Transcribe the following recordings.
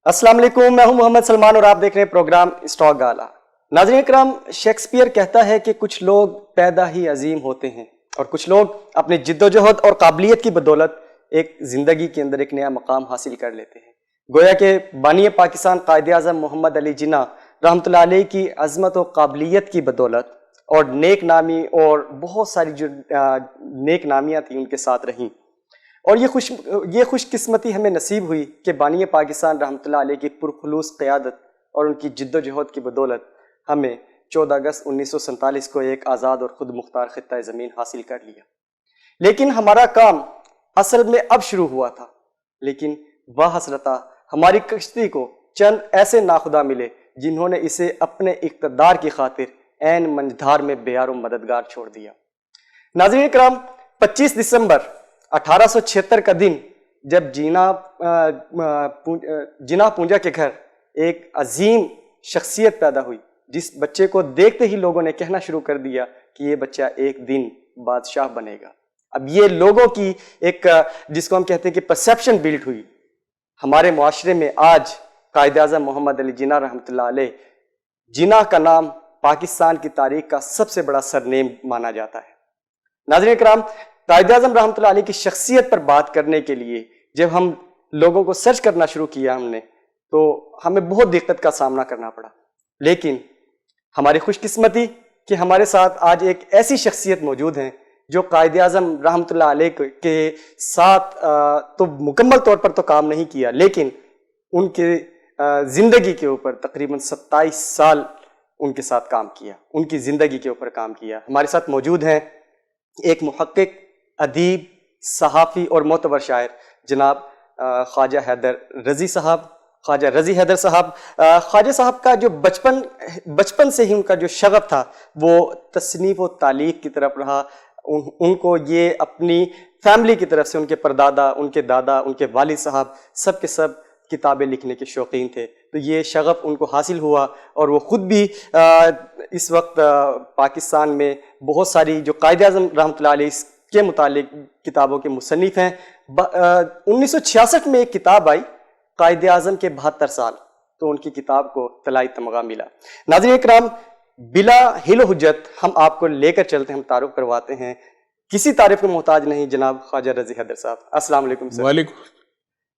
السلام علیکم، میں ہوں محمد سلمان اور آپ دیکھ رہے ہیں پروگرام اسٹاک گالا۔ ناظرین اکرام، شیکسپیئر کہتا ہے کہ کچھ لوگ پیدا ہی عظیم ہوتے ہیں اور کچھ لوگ اپنی جد و جہد اور قابلیت کی بدولت ایک زندگی کے اندر ایک نیا مقام حاصل کر لیتے ہیں۔ گویا کہ بانی پاکستان قائد اعظم محمد علی جناح رحمۃ اللہ علیہ کی عظمت و قابلیت کی بدولت اور نیک نامی اور بہت ساری جو نیک نامیاں تھیں ان کے ساتھ رہیں، اور یہ خوش قسمتی ہمیں نصیب ہوئی کہ بانی پاکستان رحمۃ اللہ علیہ کی پرخلوص قیادت اور ان کی جد و جہد کی بدولت ہمیں 14 اگست 1947 کو ایک آزاد اور خود مختار خطہ زمین حاصل کر لیا۔ لیکن ہمارا کام اصل میں اب شروع ہوا تھا، لیکن واہ حسرتہ ہماری کشتی کو چند ایسے ناخدا ملے جنہوں نے اسے اپنے اقتدار کی خاطر عین منجدھار میں بیار و مددگار چھوڑ دیا۔ ناظرین کرام، 25 دسمبر 1876 کا دن جب جناح پونجا کے گھر ایک عظیم شخصیت پیدا ہوئی، جس بچے کو دیکھتے ہی لوگوں نے کہنا شروع کر دیا کہ یہ بچہ ایک دن بادشاہ بنے گا۔ اب یہ لوگوں کی ایک جس کو ہم کہتے ہیں کہ پرسیپشن بلڈ ہوئی۔ ہمارے معاشرے میں آج قائد اعظم محمد علی جناح رحمۃ اللہ علیہ، جناح کا نام پاکستان کی تاریخ کا سب سے بڑا سرنیم مانا جاتا ہے۔ ناظرین کرام، قائد اعظم رحمۃ اللہ علیہ کی شخصیت پر بات کرنے کے لیے جب ہم لوگوں کو سرچ کرنا شروع کیا ہم نے، تو ہمیں بہت دقت کا سامنا کرنا پڑا، لیکن ہماری خوش قسمتی کہ ہمارے ساتھ آج ایک ایسی شخصیت موجود ہیں جو قائد اعظم رحمۃ اللہ علیہ کے ساتھ تو مکمل طور پر تو کام نہیں کیا، لیکن ان کے زندگی کے اوپر تقریباً 27 سال ان کے ساتھ کام کیا، ان کی زندگی کے اوپر کام کیا۔ ہمارے ساتھ موجود ہیں ایک محقق، ادیب، صحافی اور معتبر شاعر جناب خواجہ حیدر رضی صاحب، خواجہ رضی حیدر صاحب۔ خواجہ صاحب کا جو بچپن سے ہی ان کا جو شغف تھا وہ تصنیف و تالیف کی طرف رہا۔ ان کو یہ اپنی فیملی کی طرف سے ان کے پردادا، ان کے دادا، ان کے والد صاحب سب کے سب کتابیں لکھنے کے شوقین تھے، تو یہ شغف ان کو حاصل ہوا، اور وہ خود بھی اس وقت پاکستان میں بہت ساری جو قائد اعظم رحمۃ اللہ علیہ کے متعلق کتابوں کے مصنف ہیں۔ 1966 میں ایک کتاب آئی، قائد اعظم کے 72 سال، تو ان کی کتاب کو طلائی تمغہ ملا۔ ناظرین اکرام، بلا حیل و حجت ہم آپ کو لے کر چلتے ہیں، ہم تعارف کرواتے ہیں، کسی تعریف کے محتاج نہیں، جناب خواجہ رضی حیدر صاحب۔ السلام علیکم سر۔ وعلیکم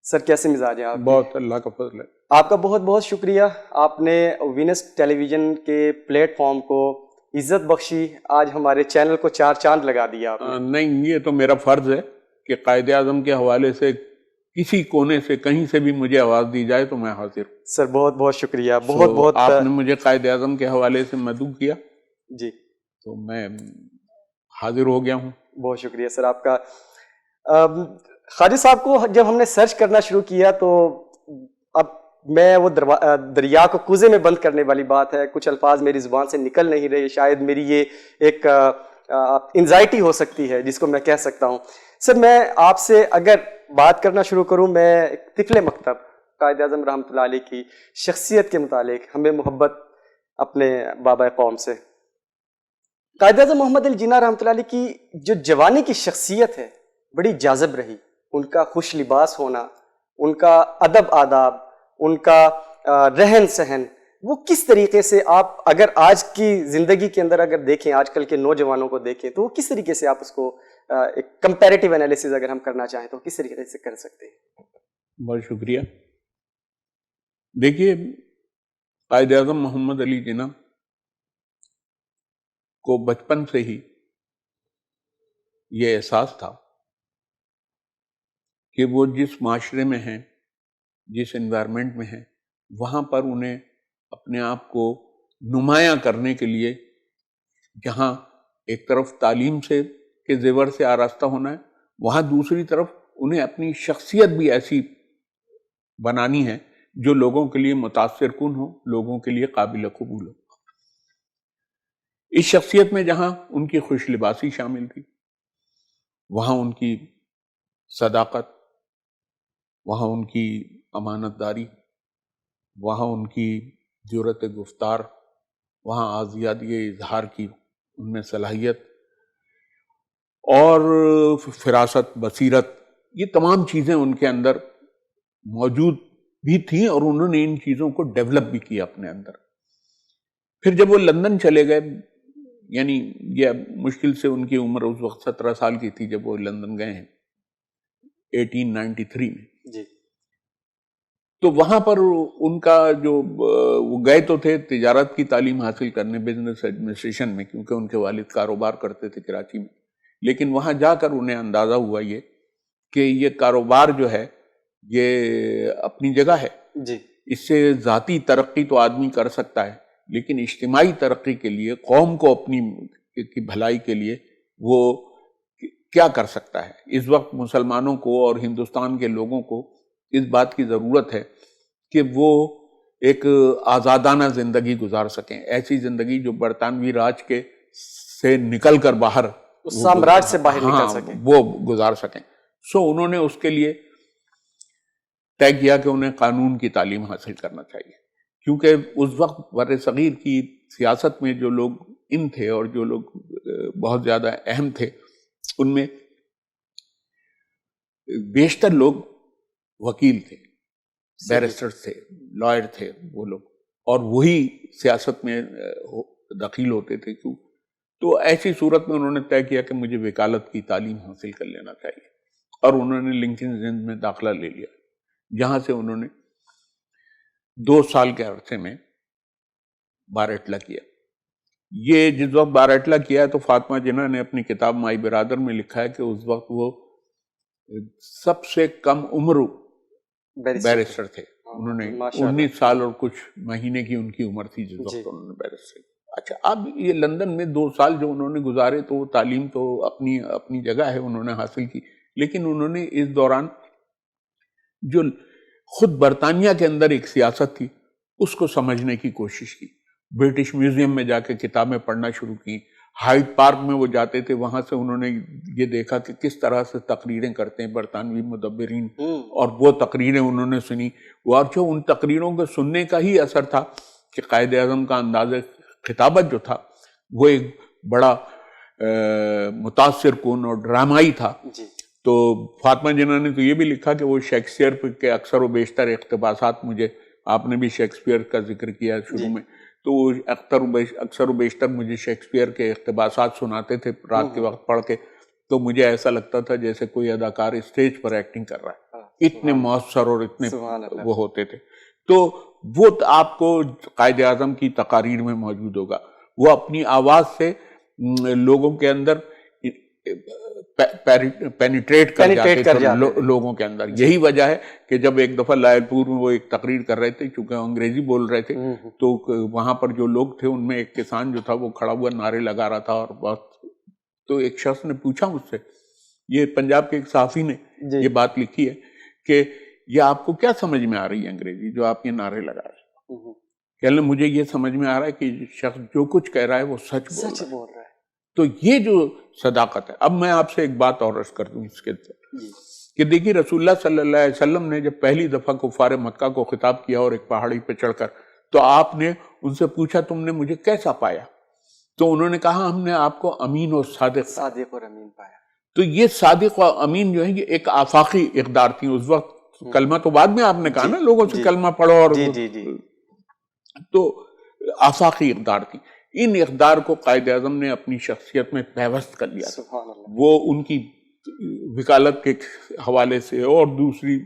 سر، کیسے مزاج ہیں آپ؟ بہت اللہ کا فضل ہے۔ آپ کا بہت بہت شکریہ، آپ نے وینس ٹیلی ویژن کے پلیٹ فارم کو عزت بخشی، آج ہمارے چینل کو 4 چاند لگا دیا آپ نے۔ نہیں، یہ تو میرا فرض ہے کہ قائد اعظم کے حوالے سے کسی کونے سے کہیں سے بھی مجھے آواز دی جائے تو میں حاضر ہوں۔ سر بہت بہت شکریہ، بہت آپ نے مجھے قائد اعظم کے حوالے سے مدعو کیا جی، تو میں حاضر ہو گیا ہوں۔ بہت شکریہ سر آپ کا۔ خواجہ صاحب کو جب ہم نے سرچ کرنا شروع کیا تو اب میں وہ دریا کو کوزے میں بند کرنے والی بات ہے، کچھ الفاظ میری زبان سے نکل نہیں رہے، شاید میری یہ ایک انزائٹی ہو سکتی ہے جس کو میں کہہ سکتا ہوں۔ سر، میں آپ سے اگر بات کرنا شروع کروں، میں ایک طفل مکتب قائد اعظم رحمۃ اللہ علیہ کی شخصیت کے متعلق، ہمیں محبت اپنے بابا قوم سے، قائد اعظم محمد علی جناح رحمۃ اللہ علیہ کی جو جوانی کی شخصیت ہے بڑی جاذب رہی۔ ان کا خوش لباس ہونا، ان کا ادب آداب، ان کا رہن سہن، وہ کس طریقے سے آپ اگر آج کی زندگی کے اندر اگر دیکھیں، آج کل کے نوجوانوں کو دیکھیں، تو وہ کس طریقے سے آپ اس کو ایک کمپیریٹیو انالیسز اگر ہم کرنا چاہیں تو کس طریقے سے کر سکتے ہیں؟ بہت شکریہ۔ دیکھیے، قائد اعظم محمد علی جناح کو بچپن سے ہی یہ احساس تھا کہ وہ جس معاشرے میں ہیں، جس انوائرمنٹ میں ہیں، وہاں پر انہیں اپنے آپ کو نمایاں کرنے کے لیے جہاں ایک طرف تعلیم سے کے زیور سے آراستہ ہونا ہے، وہاں دوسری طرف انہیں اپنی شخصیت بھی ایسی بنانی ہے جو لوگوں کے لیے متاثر کن ہو، لوگوں کے لیے قابل قبول ہو۔ اس شخصیت میں جہاں ان کی خوش لباسی شامل تھی، وہاں ان کی صداقت، وہاں ان کی امانت داری، وہاں ان کی جرأت گفتار، وہاں آزادی اظہار کی ان میں صلاحیت اور فراست، بصیرت، یہ تمام چیزیں ان کے اندر موجود بھی تھیں اور انہوں نے ان چیزوں کو ڈیولپ بھی کیا اپنے اندر. پھر جب وہ لندن چلے گئے، یعنی یہ مشکل سے ان کی عمر اس وقت 17 سال کی تھی جب وہ لندن گئے ہیں 1893 میں. جی. تو وہاں پر ان کا جو وہ گئے تو تھے تجارت کی تعلیم حاصل کرنے، بزنس ایڈمنسٹریشن میں، کیونکہ ان کے والد کاروبار کرتے تھے کراچی میں. لیکن وہاں جا کر انہیں اندازہ ہوا یہ کہ یہ کاروبار جو ہے یہ اپنی جگہ ہے. جی. اس سے ذاتی ترقی تو آدمی کر سکتا ہے، لیکن اجتماعی ترقی کے لیے، قوم کو اپنی کی بھلائی کے لیے وہ کیا کر سکتا ہے. اس وقت مسلمانوں کو اور ہندوستان کے لوگوں کو اس بات کی ضرورت ہے کہ وہ ایک آزادانہ زندگی گزار سکیں، ایسی زندگی جو برطانوی راج کے سے نکل کر باہر، اس سامراج سے باہر نکل سکیں، وہ گزار سکیں. سو انہوں نے اس کے لیے طے کیا کہ انہیں قانون کی تعلیم حاصل کرنا چاہیے، کیونکہ اس وقت بر صغیر کی سیاست میں جو لوگ ان تھے اور جو لوگ بہت زیادہ اہم تھے، ان میں بیشتر لوگ وکیل تھے، بیرسٹر تھے، لائر تھے وہ لوگ، اور وہی سیاست میں دخیل ہوتے تھے. کیوں؟ تو ایسی صورت میں انہوں نے طے کیا کہ مجھے وکالت کی تعلیم حاصل کر لینا چاہیے، اور انہوں نے لنکن انز میں داخلہ لے لیا، جہاں سے انہوں نے 2 سال کے عرصے میں بار اٹلا کیا. یہ جس وقت بار اٹلا کیا تو فاطمہ جناح نے اپنی کتاب مائی برادر میں لکھا ہے کہ اس وقت وہ سب سے کم عمر بیرسٹر تھے. انہوں نے 19 سال اور کچھ مہینے کی ان کی عمر تھی جس وقت انہوں نے بیرسٹر. اچھا، اب یہ لندن میں 2 سال جو انہوں نے گزارے تو وہ تعلیم تو اپنی جگہ ہے، انہوں نے حاصل کی، لیکن انہوں نے اس دوران جو خود برطانیہ کے اندر ایک سیاست تھی اس کو سمجھنے کی کوشش کی. برٹش میوزیم میں جا کے کتابیں پڑھنا شروع کی. ہائیڈ پارک میں وہ جاتے تھے، وہاں سے انہوں نے یہ دیکھا کہ کس طرح سے تقریریں کرتے ہیں برطانوی مدبرین، اور وہ تقریریں انہوں نے سنی. اور جو ان تقریروں کو سننے کا ہی اثر تھا کہ قائد اعظم کا انداز خطابت جو تھا وہ ایک بڑا متاثر کن اور ڈرامائی تھا. تو فاطمہ جناح نے تو یہ بھی لکھا کہ وہ شیکسپیئر کے اکثر و بیشتر اقتباسات، مجھے آپ نے بھی شیکسپیئر کا ذکر کیا شروع میں، تو وہ اکثر و بیشتر مجھے شیکسپیئر کے اقتباسات سناتے تھے رات کے وقت پڑھ کے. تو مجھے ایسا لگتا تھا جیسے کوئی اداکار اسٹیج پر ایکٹنگ کر رہا ہے، اتنے مؤثر اور اتنے وہ ہوتے تھے. تو وہ آپ کو قائد اعظم کی تقاریر میں موجود ہوگا. وہ اپنی آواز سے لوگوں کے اندر پینیٹریٹ کر جاتے تھے لوگوں کے اندر. یہی وجہ ہے کہ جب ایک دفعہ لائل پور میں وہ ایک تقریر کر رہے تھے، چونکہ انگریزی بول رہے تھے، تو وہاں پر جو لوگ تھے ان میں ایک کسان جو تھا وہ کھڑا ہوا نعرے لگا رہا تھا، اور بہت تو ایک شخص نے پوچھا مجھ سے، یہ پنجاب کے ایک صحافی نے یہ بات لکھی ہے کہ یہ آپ کو کیا سمجھ میں آ رہی ہے انگریزی جو آپ یہ نعرے لگا رہے ہیں؟ کہنے مجھے یہ سمجھ میں آ رہا ہے کہ شخص جو کچھ کہہ رہا ہے وہ سچ بول رہا ہے. تو یہ جو صداقت ہے. اب میں آپ سے ایک بات اور عرض کر دوں اس کے کہ دیکھیے رسول اللہ صلی اللہ علیہ وسلم نے جب پہلی دفعہ کفار مکہ کو خطاب کیا اور ایک پہاڑی پہ چڑھ کر، تو آپ نے ان سے پوچھا تم نے مجھے کیسا پایا؟ تو انہوں نے کہا ہم نے آپ کو امین اور صادق اور امین پایا. تو یہ صادق و امین جو ہے یہ ایک آفاقی اقدار تھی. اس وقت کلمہ تو بعد میں آپ نے کہا نا لوگوں سے کلمہ پڑھو، اور تو آفاقی اقدار تھی. ان اقدار کو قائد اعظم نے اپنی شخصیت میں پیوست کر لیا. وہ ان کی وکالت کے حوالے سے اور دوسری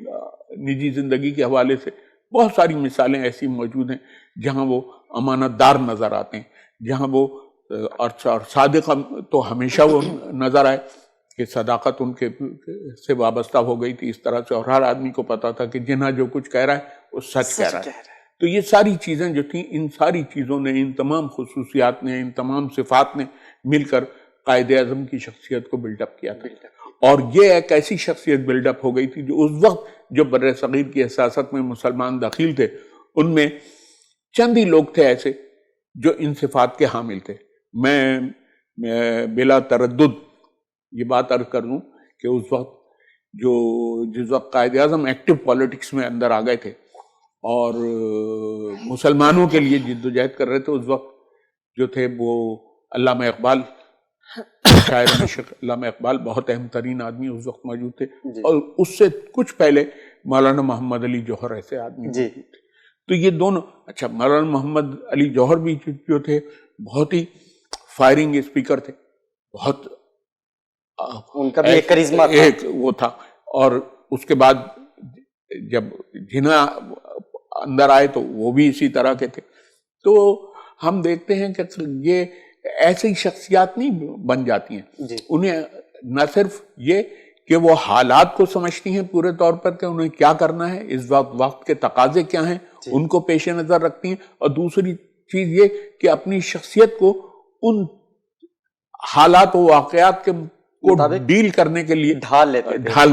نجی زندگی کے حوالے سے بہت ساری مثالیں ایسی موجود ہیں جہاں وہ امانت دار نظر آتے ہیں، جہاں وہ اور صادق تو ہمیشہ وہ نظر آئے کہ صداقت ان کے سے وابستہ ہو گئی تھی اس طرح سے، اور ہر آدمی کو پتا تھا کہ جنہا جو کچھ کہہ رہا ہے وہ سچ کہہ رہا ہے. تو یہ ساری چیزیں جو تھیں، ان ساری چیزوں نے، ان تمام خصوصیات نے، ان تمام صفات نے مل کر قائد اعظم کی شخصیت کو بلڈ اپ کیا تھا. اور یہ ایک ایسی شخصیت بلڈ اپ ہو گئی تھی جو اس وقت جو بر صغیر کی سیاست میں مسلمان داخل تھے ان میں چند ہی لوگ تھے ایسے جو ان صفات کے حامل تھے. میں بلا تردد یہ بات عرض کر دوں کہ اس وقت جس وقت قائد اعظم ایکٹیو پالیٹکس میں اندر آ گئے تھے اور مسلمانوں کے لیے جد و جہد کر رہے تھے، اس وقت جو تھے وہ علامہ اقبال، شاعر مشرق علامہ اقبال، بہت اہم ترین آدمی اس وقت موجود تھے. اور اس سے کچھ پہلے مولانا محمد علی جوہر ایسے آدمی جی موجود تھے. تو یہ دونوں, اچھا مولانا محمد علی جوہر بھی جو تھے بہت ہی فائرنگ اسپیکر تھے, بہت ان کا بھی ایک کرشمہ تھا, ایک وہ تھا. اور اس کے بعد جب جناح اندر آئے تو وہ بھی اسی طرح کے تھے. تو ہم دیکھتے ہیں کہ یہ ایسی شخصیات نہیں بن جاتی ہیں. جی انہیں نہ صرف یہ کہ وہ حالات کو سمجھتی ہیں پورے طور پر کہ انہیں کیا کرنا ہے, اس وقت کے تقاضے کیا ہیں, ان کو پیش نظر رکھتی ہیں, اور دوسری چیز یہ کہ اپنی شخصیت کو ان حالات و واقعات کے کو ڈیل کرنے کے لیے ڈھال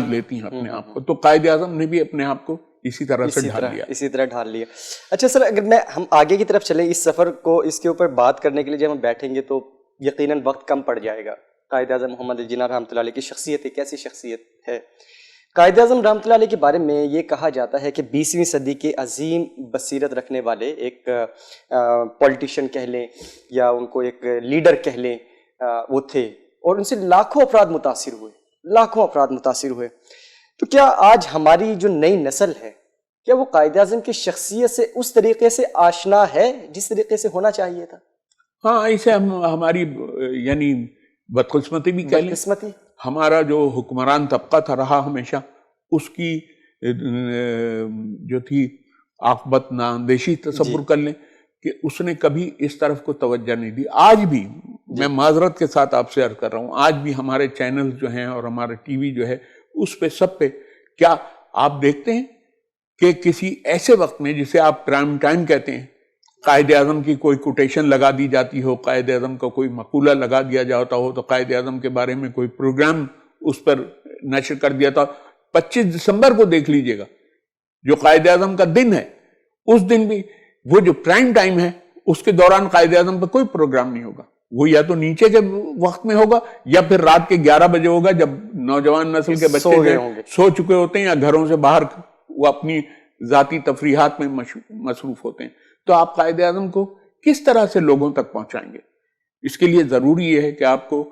لیتی ہیں اپنے آپ کو. تو قائد اعظم نے بھی اپنے آپ کو اسی طرح ڈھال لیا. اچھا سر, اگر ہم آگے کی طرف چلیں اس سفر کو, اس کے اوپر بات کرنے کے لیے جب ہم بیٹھیں گے تو یقیناً وقت کم پڑ جائے گا. قائد اعظم محمد علی جناح رحمۃ اللہ علیہ کی شخصیت ایک ایسی شخصیت ہے. قائد اعظم رحمۃ اللہ علیہ کے بارے میں یہ کہا جاتا ہے کہ 20ویں صدی کے عظیم بصیرت رکھنے والے ایک پولیٹیشین کہہ لیں یا ان کو ایک لیڈر کہہ لیں, وہ تھے, اور ان سے لاکھوں افراد متاثر ہوئے. تو کیا آج ہماری جو نئی نسل ہے, کیا وہ قائد اعظم کی شخصیت سے اس طریقے سے آشنا ہے جس طریقے سے ہونا چاہیے تھا؟ ہاں, اسے ہماری یعنی بدقسمتی بھی کہہ لیں. ہمارا جو حکمران طبقہ تھا رہا ہمیشہ, اس کی جو تھی عاقبت نااندیشی تصور کر لیں کہ اس نے کبھی اس طرف کو توجہ نہیں دی. آج بھی میں معذرت کے ساتھ آپ سے عرض کر رہا ہوں, آج بھی ہمارے چینل جو ہیں اور ہمارا ٹی وی جو ہے اس پہ سب پہ کیا آپ دیکھتے ہیں کہ کسی ایسے وقت میں جسے آپ پرائم ٹائم کہتے ہیں, قائد اعظم کی کوئی کوٹیشن لگا دی جاتی ہو, قائد اعظم کا کوئی مقولہ لگا دیا جاتا ہو, تو قائد اعظم کے بارے میں کوئی پروگرام اس پر نشر کر دیا تھا. 25 دسمبر کو دیکھ لیجئے گا, جو قائد اعظم کا دن ہے, اس دن بھی وہ جو پرائم ٹائم ہے اس کے دوران قائد اعظم پہ کوئی پروگرام نہیں ہوگا. وہ یا تو نیچے کے وقت میں ہوگا یا پھر رات کے 11 بجے ہوگا, جب نوجوان نسل کے بچے سو چکے ہوتے ہیں یا گھروں سے باہر وہ اپنی ذاتی تفریحات میں مصروف ہوتے ہیں. تو آپ قائد اعظم کو کس طرح سے لوگوں تک پہنچائیں گے؟ اس کے لیے ضروری یہ ہے کہ آپ کو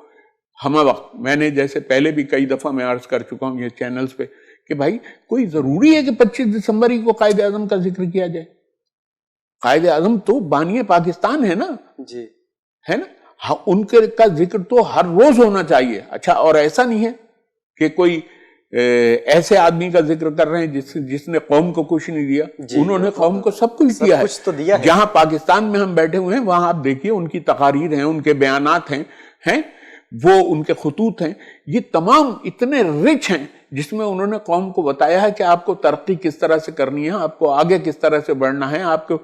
ہمہ وقت, میں نے جیسے پہلے بھی کئی دفعہ میں عرض کر چکا ہوں یہ چینلز پہ, کہ بھائی کوئی ضروری ہے کہ 25 دسمبر ہی کو قائد اعظم کا ذکر کیا جائے. قائد اعظم تو بانی پاکستان ہے نا, جی ہے نا, ان کے کا ذکر تو ہر روز ہونا چاہیے. اچھا, اور ایسا نہیں ہے کہ کوئی ایسے آدمی کا ذکر کر رہے ہیں جس نے قوم کو کچھ نہیں دیا. انہوں نے قوم کو سب کچھ دیا ہے. جہاں پاکستان میں ہم بیٹھے ہوئے ہیں وہاں آپ دیکھیے ان کی تقاریر ہیں, ان کے بیانات ہیں, وہ ان کے خطوط ہیں, یہ تمام اتنے رچ ہیں جس میں انہوں نے قوم کو بتایا ہے کہ آپ کو ترقی کس طرح سے کرنی ہے, آپ کو آگے کس طرح سے بڑھنا ہے, آپ کو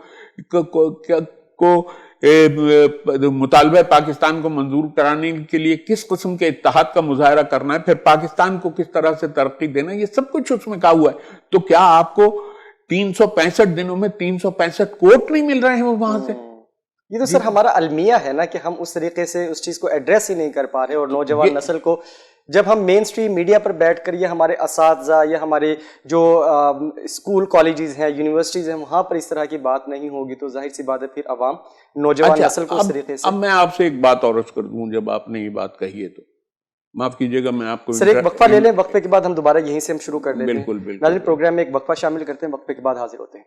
مطالبہ پاکستان کو منظور کرانے کے لیے کس قسم کے اتحاد کا مظاہرہ کرنا ہے, پھر پاکستان کو کس طرح سے ترقی دینا ہے, یہ سب کچھ اس میں کہا ہوا ہے. تو کیا آپ کو 365 دنوں میں 365 کوٹ نہیں مل رہے ہیں وہاں سے؟ یہ تو سر ہمارا المیہ ہے نا کہ ہم اس طریقے سے اس چیز کو ایڈریس ہی نہیں کر پا رہے, اور نوجوان نسل کو جب ہم مین سٹریم میڈیا پر بیٹھ کر یا ہمارے اساتذہ یا ہمارے جو اسکول کالجز ہیں, یونیورسٹیز ہیں, وہاں پر اس طرح کی بات نہیں ہوگی تو ظاہر سی بات ہے پھر عوام نوجوان نسل کو اس طریقے سے. اب میں آپ سے ایک بات اور عرض کر دوں, جب آپ نے یہ بات کہی ہے تو معاف کیجئے گا, میں آپ کو سر ایک وقفہ لے لیں, وقفے کے بعد ہم دوبارہ یہیں سے ہم شروع کر لیتے ہیں. بالکل. ناظرین پروگرام میں ایک وقفہ شامل کرتے ہیں, وقفے کے بعد حاضر ہوتے ہیں.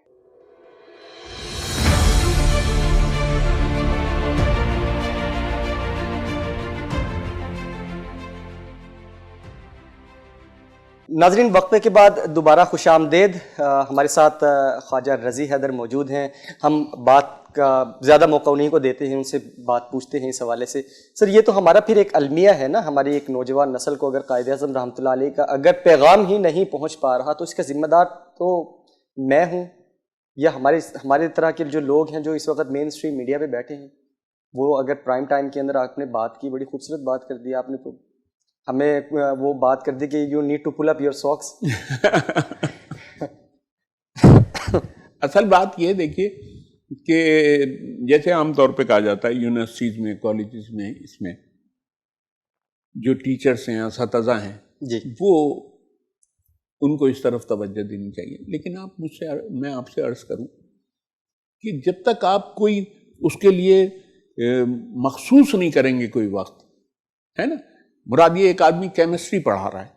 ناظرین وقفے کے بعد دوبارہ خوش آمدید. ہمارے ساتھ خواجہ رضی حیدر موجود ہیں. ہم بات کا زیادہ موقع انہیں کو دیتے ہیں, ان سے بات پوچھتے ہیں اس حوالے سے. سر یہ تو ہمارا پھر ایک المیہ ہے نا, ہماری ایک نوجوان نسل کو اگر قائد اعظم رحمۃ اللہ علیہ کا اگر پیغام ہی نہیں پہنچ پا رہا تو اس کا ذمہ دار تو میں ہوں یا ہمارے طرح کے جو لوگ ہیں جو اس وقت مین سٹریم میڈیا پہ بیٹھے ہیں. وہ اگر پرائم ٹائم کے اندر آپ نے بات کی, بڑی خوبصورت بات کر دی آپ نے, تو ہمیں وہ بات کر دی کہ you need to pull up your socks. اصل بات یہ دیکھیے کہ جیسے عام طور پہ کہا جاتا ہے یونیورسٹیز میں, کالجز میں, اس میں جو ٹیچرز ہیں, اساتذہ ہیں, جی وہ ان کو اس طرف توجہ دینی چاہیے. لیکن میں آپ سے عرض کروں کہ جب تک آپ کوئی اس کے لیے مخصوص نہیں کریں گے کوئی وقت, ہے نا, مراد یہ ایک آدمی کیمسٹری پڑھا رہا ہے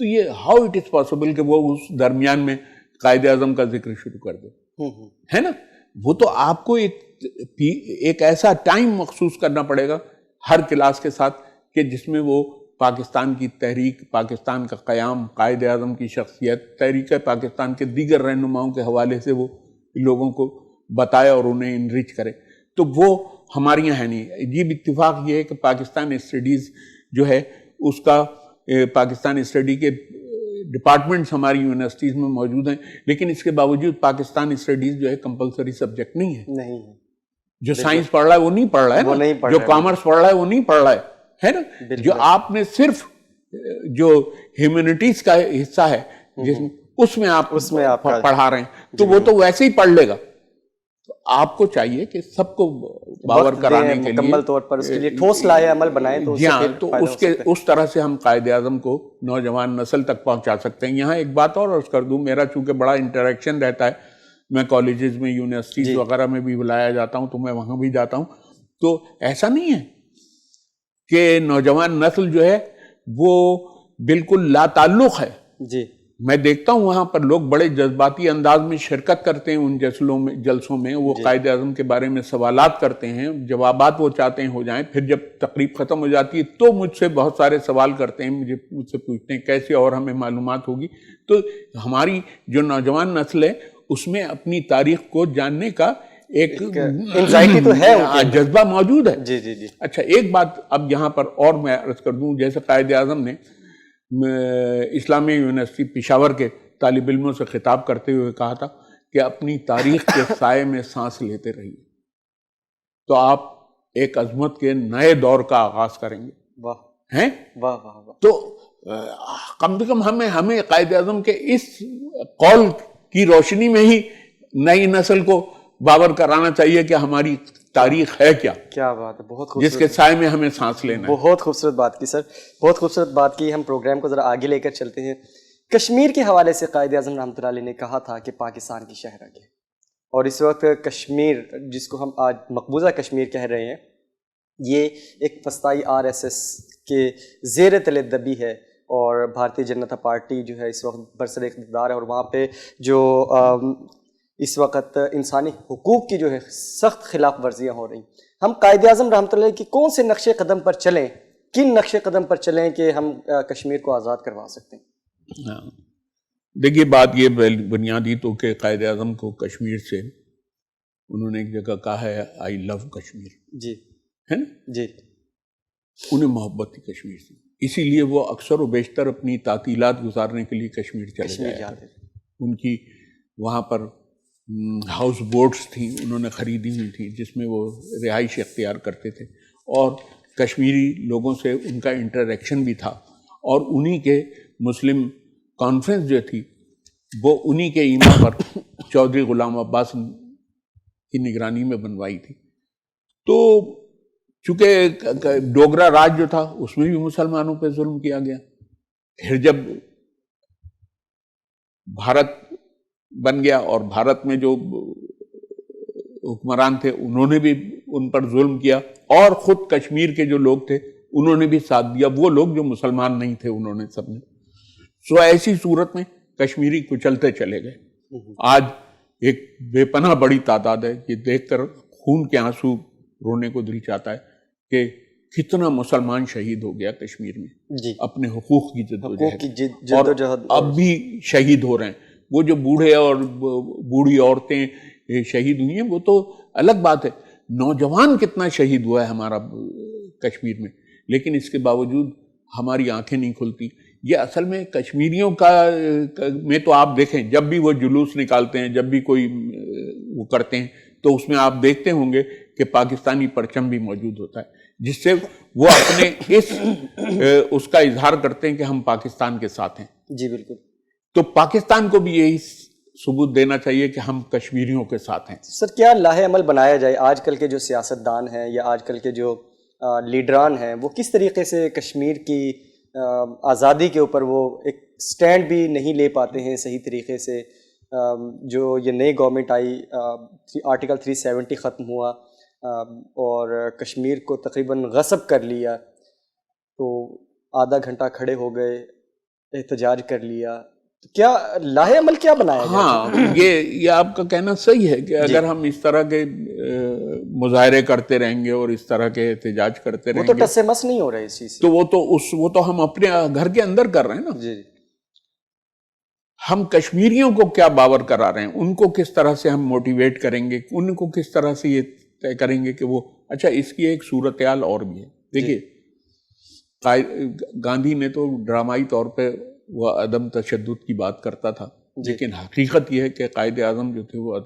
تو یہ ہاؤ اٹ از پاسبل کہ وہ اس درمیان میں قائد اعظم کا ذکر شروع کر دے، ہے نا؟ وہ تو آپ کو ایک ایسا ٹائم مخصوص کرنا پڑے گا ہر کلاس کے ساتھ کہ جس میں وہ پاکستان کی تحریک، پاکستان کا قیام، قائد اعظم کی شخصیت، تحریک پاکستان کے دیگر رہنماؤں کے حوالے سے وہ لوگوں کو بتائے اور انہیں انریچ کرے. تو وہ ہمارے یہاں ہے نہیں. عجیب اتفاق یہ ہے کہ پاکستان اسٹڈیز جو ہے اس کا پاکستان اسٹڈی کے ڈپارٹمنٹس ہماری یونیورسٹیز میں موجود ہیں، لیکن اس کے باوجود پاکستان اسٹڈیز جو ہے کمپلسری سبجیکٹ نہیں ہے. جو سائنس پڑھ رہا ہے وہ نہیں پڑھ رہا ہے نا، جو کامرس پڑھ رہا ہے وہ نہیں پڑھ رہا ہے نا. جو آپ نے صرف جو ہیومینٹیز کا حصہ ہے جس میں اس میں آپ پڑھا رہے ہیں تو وہ تو ویسے ہی پڑھ لے گا. تو آپ کو چاہیے کہ سب کو باور کرانے کے لیے مکمل طور پر اس کے لیے ٹھوس لائحہ عمل بنائیں. تو اس طرح سے ہم قائد اعظم کو نوجوان نسل تک پہنچا سکتے ہیں. یہاں ایک بات اور عرض کر دوں، میرا چونکہ بڑا انٹریکشن رہتا ہے، میں کالجز میں، یونیورسٹیز وغیرہ میں بھی بلایا جاتا ہوں تو میں وہاں بھی جاتا ہوں. تو ایسا نہیں ہے کہ نوجوان نسل جو ہے وہ بالکل لا تعلق ہے. میں دیکھتا ہوں وہاں پر لوگ بڑے جذباتی انداز میں شرکت کرتے ہیں ان جلسوں میں. وہ قائد اعظم کے بارے میں سوالات کرتے ہیں، جوابات وہ چاہتے ہیں ہو جائیں. پھر جب تقریب ختم ہو جاتی ہے تو مجھ سے بہت سارے سوال کرتے ہیں، مجھ سے پوچھتے ہیں کیسے اور ہمیں معلومات ہوگی. تو ہماری جو نوجوان نسل ہے اس میں اپنی تاریخ کو جاننے کا ایک انزائٹی تو ہے، جذبہ موجود ہے. اچھا ایک بات اب یہاں پر اور میں عرض کر دوں، جیسے قائد اعظم نے اسلامیہ یونیورسٹی پشاور کے طالب علموں سے خطاب کرتے ہوئے کہا تھا کہ اپنی تاریخ کے سائے میں سانس لیتے رہیے تو آپ ایک عظمت کے نئے دور کا آغاز کریں گے. ہیں تو کم سے کم ہمیں قائد اعظم کے اس قول کی روشنی میں ہی نئی نسل کو باور کرانا چاہیے کہ ہماری تاریخ ہے کیا. کیا بات ہے، بہت خوبصورت، جس کے سائے میں ہمیں سانس لینا ہے. بہت خوبصورت بات کی سر، بہت خوبصورت بات کی. ہم پروگرام کو ذرا آگے لے کر چلتے ہیں. کشمیر کے حوالے سے قائد اعظم رحمۃ اللہ علیہ نے کہا تھا کہ پاکستان کی شہرک ہے، اور اس وقت کشمیر جس کو ہم آج مقبوضہ کشمیر کہہ رہے ہیں یہ ایک فسطائی RSS کے زیر تلے دبی ہے، اور بھارتیہ جنتا پارٹی جو ہے اس وقت برسر اقتدار ہے، اور وہاں پہ جو اس وقت انسانی حقوق کی جو ہے سخت خلاف ورزیاں ہو رہی ہیں. ہم قائد اعظم رحمۃ اللہ کی کون سے نقش قدم پر چلیں، کن نقش قدم پر چلیں کہ ہم کشمیر کو آزاد کروا سکتے ہیں؟ دیکھیے بات یہ بنیادی تو کہ قائد اعظم کو کشمیر سے انہوں نے ایک جگہ کہا ہے آئی لو کشمیر، ہے نا؟ انہیں محبت تھی کشمیر سے، اسی لیے وہ اکثر و بیشتر اپنی تعطیلات گزارنے کے لیے کشمیر چلے جاتے. ان کی وہاں پر ہاؤس بوٹس تھیں انہوں نے خریدی ہوئی تھیں جس میں وہ رہائش اختیار کرتے تھے، اور کشمیری لوگوں سے ان کا انٹریکشن بھی تھا. اور انہی کے مسلم کانفرنس جو تھی وہ انہی کے ایما پر چودھری غلام عباس کی نگرانی میں بنوائی تھی. تو چونکہ ڈوگرا راج جو تھا اس میں بھی مسلمانوں پہ ظلم کیا گیا. پھر جب بھارت بن گیا اور بھارت میں جو حکمران تھے انہوں نے بھی ان پر ظلم کیا، اور خود کشمیر کے جو لوگ تھے انہوں نے بھی ساتھ دیا، وہ لوگ جو مسلمان نہیں تھے انہوں نے سب نے. سو ایسی صورت میں کشمیری کچلتے چلے گئے. آج ایک بے پناہ بڑی تعداد ہے، یہ دیکھ کر خون کے آنسو رونے کو دل چاہتا ہے کہ کتنا مسلمان شہید ہو گیا کشمیر میں اپنے حقوق کی جدوجہد، اور اب بھی شہید ہو رہے ہیں. وہ جو بوڑھے اور بوڑھی عورتیں شہید ہوئی ہیں وہ تو الگ بات ہے، نوجوان کتنا شہید ہوا ہے ہمارا کشمیر میں، لیکن اس کے باوجود ہماری آنکھیں نہیں کھلتی. یہ اصل میں کشمیریوں کا میں تو آپ دیکھیں جب بھی وہ جلوس نکالتے ہیں، جب بھی کوئی وہ کرتے ہیں تو اس میں آپ دیکھتے ہوں گے کہ پاکستانی پرچم بھی موجود ہوتا ہے، جس سے وہ اپنے اس کا اظہار کرتے ہیں کہ ہم پاکستان کے ساتھ ہیں. جی بالکل. تو پاکستان کو بھی یہی ثبوت دینا چاہیے کہ ہم کشمیریوں کے ساتھ ہیں. سر کیا لائحہ عمل بنایا جائے؟ آج کل کے جو سیاستدان ہیں یا آج کل کے جو لیڈران ہیں وہ کس طریقے سے کشمیر کی آزادی کے اوپر وہ ایک سٹینڈ بھی نہیں لے پاتے ہیں صحیح طریقے سے. جو یہ نئی گورنمنٹ آئی، آرٹیکل 370 ختم ہوا اور کشمیر کو تقریباً غصب کر لیا، تو آدھا گھنٹہ کھڑے ہو گئے، احتجاج کر لیا، کیا لاہے عمل کیا بنایا گیا؟ ہاں یہ آپ کا کہنا صحیح ہے کہ اگر ہم اس طرح کے مظاہرے کرتے رہیں گے اور اس طرح کے احتجاج کرتے وہ رہیں تو گے ٹس سے مس نہیں ہو رہا ہے اس چیز سے. تو وہ تو ہم اپنے گھر کے اندر کر رہے ہیں نا. جی ہم کشمیریوں کو کیا باور کرا رہے ہیں, ان کو کس طرح سے ہم موٹیویٹ کریں گے, ان کو کس طرح سے یہ طے کریں گے کہ وہ اچھا. اس کی ایک صورتحال اور بھی ہے. دیکھیے گاندھی نے تو ڈرامائی طور پہ وہ عدم تشدد کی بات کرتا تھا, لیکن حقیقت یہ ہے کہ قائد اعظم جو تھے وہ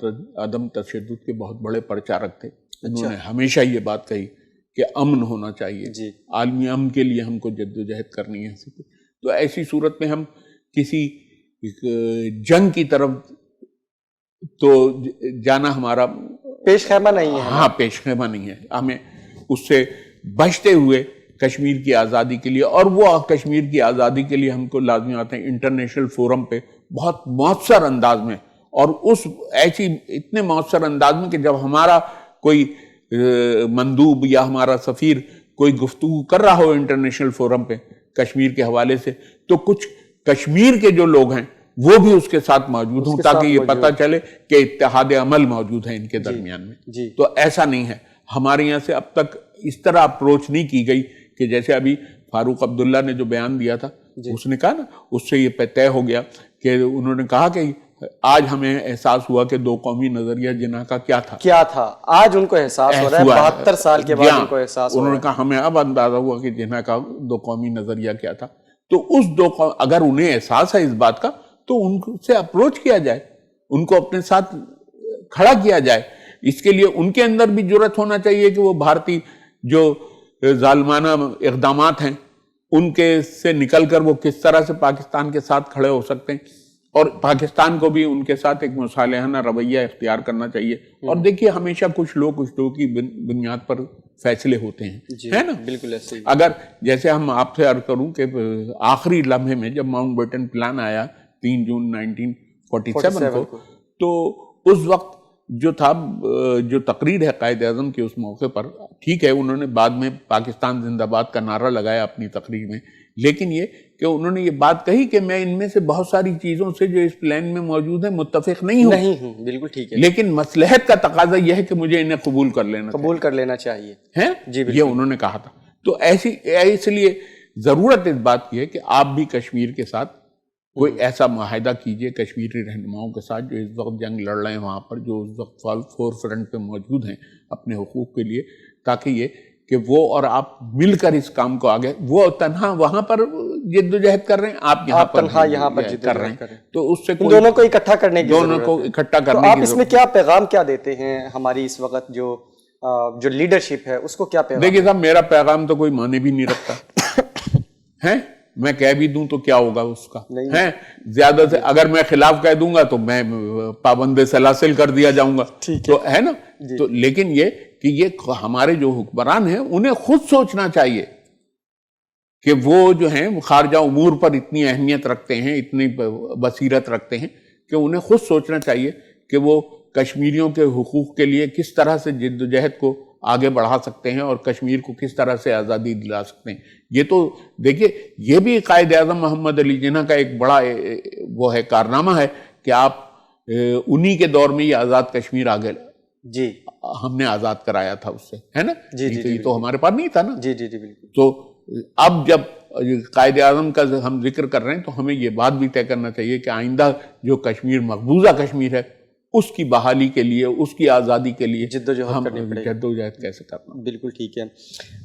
عدم تشدد کے بہت بڑے پرچارک تھے. انہوں نے ہمیشہ یہ بات کہی کہ امن ہونا چاہیے, عالمی امن کے لیے ہم کو جدوجہد کرنی ہے. تو ایسی صورت میں ہم کسی جنگ کی طرف تو جانا ہمارا پیش خیمہ نہیں ہے. ہاں پیش خیمہ نہیں ہے. ہمیں اس سے بچتے ہوئے کشمیر کی آزادی کے لیے, اور وہ کشمیر کی آزادی کے لیے ہم کو لازمی آتے ہیں انٹرنیشنل فورم پہ بہت مؤثر انداز میں, اور اس ایسی اتنے مؤثر انداز میں کہ جب ہمارا کوئی مندوب یا ہمارا سفیر کوئی گفتگو کر رہا ہو انٹرنیشنل فورم پہ کشمیر کے حوالے سے, تو کچھ کشمیر کے جو لوگ ہیں وہ بھی اس کے ساتھ موجود ہوں, تاکہ یہ پتہ چلے کہ اتحاد عمل موجود ہے ان کے درمیان میں. تو ایسا نہیں ہے. ہمارے یہاں سے اب تک اس طرح اپروچ نہیں کی گئی کہ جیسے ابھی فاروق عبداللہ نے جو بیان دیا تھا, اس نے کہا نا, اس سے یہ طے ہو گیا کہ انہوں نے کہا کہ آج ہمیں احساس ہوا کہ دو قومی نظریہ جناح کا کیا تھا. آج ان کو احساس ہو رہا ہے 72 سال کے بعد ان کو احساس ہو رہا ہے. انہوں نے کہا ہمیں اب اندازہ ہوا کہ جناح کا دو قومی نظریہ کیا تھا. تو اس اگر انہیں احساس ہے اس بات کا تو ان سے اپروچ کیا جائے, ان کو اپنے ساتھ کھڑا کیا جائے. اس کے لیے ان کے اندر بھی جرأت ہونا چاہیے کہ وہ بھارتی جو ظالمانہ اقدامات ہیں ان کے سے نکل کر وہ کس طرح سے پاکستان کے ساتھ کھڑے ہو سکتے ہیں, اور پاکستان کو بھی ان کے ساتھ ایک مصالحانہ رویہ اختیار کرنا چاہیے. اور دیکھیے ہمیشہ کچھ لوگ کی بنیاد پر فیصلے ہوتے ہیں, ہے نا. بالکل ایسے ہی. اگر جیسے ہم آپ سے عرض کروں کہ آخری لمحے میں جب ماؤنٹ بیٹن پلان آیا 3 جون 1947 کو, تو اس وقت جو تھا جو تقریر ہے قائد اعظم کی اس موقع پر, ٹھیک ہے انہوں نے بعد میں پاکستان زندہ باد کا نعرہ لگایا اپنی تقریر میں, لیکن یہ کہ انہوں نے یہ بات کہی کہ میں ان میں سے بہت ساری چیزوں سے جو اس پلان میں موجود ہیں متفق نہیں ہوں. بالکل ٹھیک ہے, لیکن مصلحت کا تقاضا یہ ہے کہ مجھے انہیں قبول کر لینا چاہیے ہے. یہ انہوں نے کہا تھا. تو اس لیے ضرورت اس بات کی ہے کہ آپ بھی کشمیر کے ساتھ کوئی ایسا معاہدہ کیجئے کشمیری رہنماؤں کے ساتھ جو اس وقت جنگ لڑ رہے ہیں وہاں پر, جو اس وقت فور فرنٹ پہ موجود ہیں اپنے حقوق کے لیے, تاکہ یہ کہ وہ اور آپ مل کر اس کام کو آگے, وہ تنہا وہاں پر جدوجہد کر رہے ہیں, آپ یہاں پر کر رہے ہیں. تو اس سے دونوں کو اکٹھا کرنے کی دونوں کو اکٹھا کرنے کی آپ اس میں کیا پیغام کیا دیتے ہیں ہماری اس وقت جو لیڈرشپ ہے اس کو کیا پیغام؟ دیکھیے صاحب میرا پیغام تو کوئی معنی بھی نہیں رکھتا ہے, میں کہہ بھی دوں تو کیا ہوگا اس کا, ہے زیادہ سے اگر میں خلاف کہہ دوں گا تو میں پابند سلاسل کر دیا جاؤں گا, تو ہے نا. تو لیکن یہ کہ یہ ہمارے جو حکمران ہیں انہیں خود سوچنا چاہیے کہ وہ جو ہیں خارجہ امور پر اتنی اہمیت رکھتے ہیں, اتنی بصیرت رکھتے ہیں, کہ انہیں خود سوچنا چاہیے کہ وہ کشمیریوں کے حقوق کے لیے کس طرح سے جدوجہد کو آگے بڑھا سکتے ہیں اور کشمیر کو کس طرح سے آزادی دلا سکتے ہیں. یہ تو دیکھیے یہ بھی قائد اعظم محمد علی جناح کا ایک بڑا وہ ہے کارنامہ ہے کہ آپ انہی کے دور میں یہ آزاد کشمیر آگے ہم نے آزاد کرایا تھا اس سے, ہے نا. یہ تو ہمارے پاس نہیں تھا نا. بالکل. تو اب جب قائد اعظم کا ہم ذکر کر رہے ہیں تو ہمیں یہ بات بھی طے کرنا چاہیے کہ آئندہ جو کشمیر مقبوضہ کشمیر ہے اس کی بحالی کے لیے, اس کی آزادی کے لیے جدوجہد کیسے کرنا. بالکل ٹھیک ہے.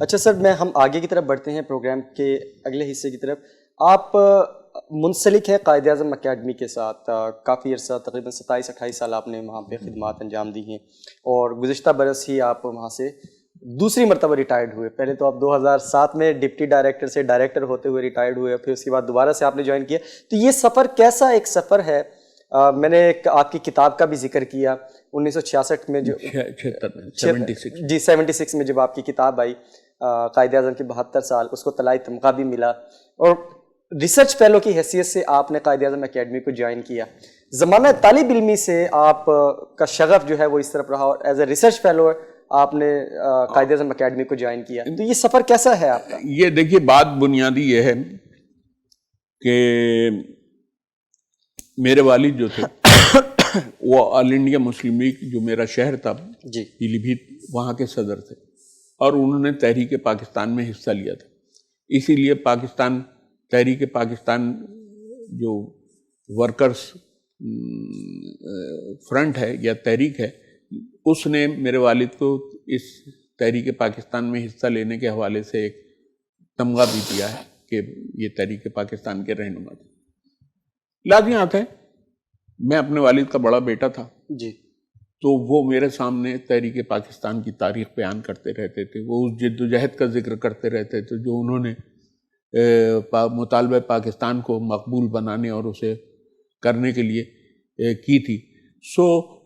اچھا سر, ہم آگے کی طرف بڑھتے ہیں پروگرام کے اگلے حصے کی طرف. آپ منسلک ہیں قائد اعظم اکیڈمی کے ساتھ, کافی عرصہ تقریباً 27-28 سال آپ نے وہاں پہ خدمات انجام دی ہیں, اور گزشتہ برس ہی آپ وہاں سے دوسری مرتبہ ریٹائرڈ ہوئے. پہلے تو آپ 2007 میں ڈپٹی ڈائریکٹر سے ڈائریکٹر ہوتے ہوئے ریٹائرڈ ہوئے, پھر اس کے بعد دوبارہ سے آپ نے جوائن کیا. تو یہ سفر کیسا ایک سفر ہے؟ میں نے آپ کی کتاب کا بھی ذکر کیا 1966 میں, جو 76 میں جب آپ کی کتاب آئی قائد اعظم کے 72 سال, اس کو طلائی تمغہ بھی ملا, اور ریسرچ فیلو کی حیثیت سے آپ نے قائد اعظم اکیڈمی کو جوائن کیا. زمانہ طالب علمی سے آپ کا شغف جو ہے وہ اس طرف رہا, اور ایز اے ریسرچ فیلو آپ نے قائد اعظم اکیڈمی کو جوائن کیا. تو یہ سفر کیسا ہے آپ کا؟ یہ دیکھیے بات بنیادی یہ ہے کہ میرے والد جو تھے وہ آل انڈیا مسلم لیگ جو میرا شہر تھا جی پیلی بھیت وہاں کے صدر تھے، اور انہوں نے تحریک پاکستان میں حصہ لیا تھا. اسی لیے پاکستان تحریک پاکستان جو ورکرز فرنٹ ہے یا تحریک ہے، اس نے میرے والد کو اس تحریک پاکستان میں حصہ لینے کے حوالے سے ایک تمغہ بھی دیا ہے کہ یہ تحریک پاکستان کے رہنما تھے. لازمیات ہے، میں اپنے والد کا بڑا بیٹا تھا، جی تو وہ میرے سامنے تحریک پاکستان کی تاریخ بیان کرتے رہتے تھے. وہ اس جد و جہد کا ذکر کرتے رہتے تھے جو انہوں نے مطالبہ پاکستان کو مقبول بنانے اور اسے کرنے کے لیے کی تھی. سو